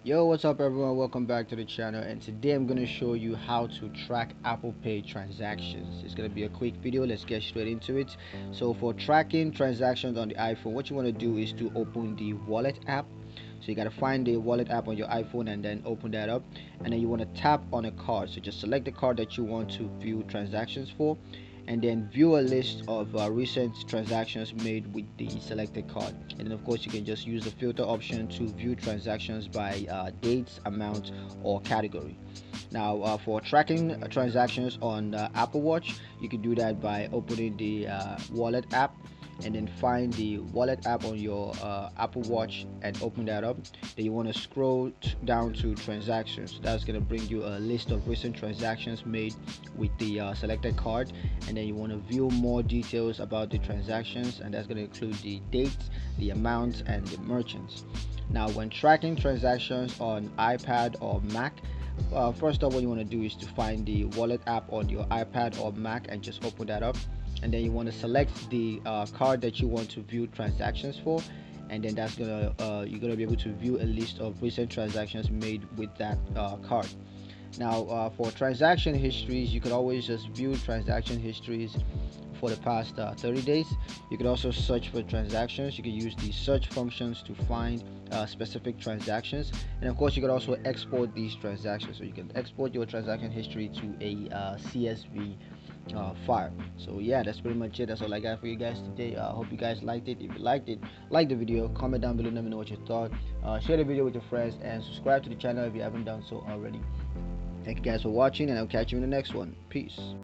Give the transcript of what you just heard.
Yo, what's up everyone? Welcome back to the channel, and today I'm going to show you how to track Apple Pay transactions. It's going to be a quick video. Let's get straight into it. So for tracking transactions on the iPhone, what you want to do is to open the wallet app. So you got to find the wallet app on your iPhone and then open that up, and then you want to tap on a card. So just select the card that you want to view transactions for, and then view a list of recent transactions made with the selected card. And then of course you can just use the filter option to view transactions by dates, amount, or category. Now for tracking transactions on Apple Watch, you can do that by opening the wallet app and then find the wallet app on your Apple Watch and open that up. Then you want to scroll down to transactions. That's going to bring you a list of recent transactions made with the selected card, and then you want to view more details about the transactions, and that's going to include the dates, the amounts, and the merchants. Now when tracking transactions on iPad or Mac, first of all, you want to do is to find the wallet app on your iPad or Mac and just open that up, and then you want to select the card that you want to view transactions for, and then that's gonna you're gonna be able to view a list of recent transactions made with that card. Now for transaction histories, you can always just view transaction histories for the past 30 days. You can also search for transactions. You can use the search functions to find specific transactions, and of course you can also export these transactions. So you can export your transaction history to a CSV file. So yeah, that's pretty much it. That's all I got for you guys today. I hope you guys liked it. If you liked it, like the video, comment down below, let me know what you thought. Share the video with your friends and subscribe to the channel if you haven't done so already. Thank you guys for watching, and I'll catch you in the next one. Peace.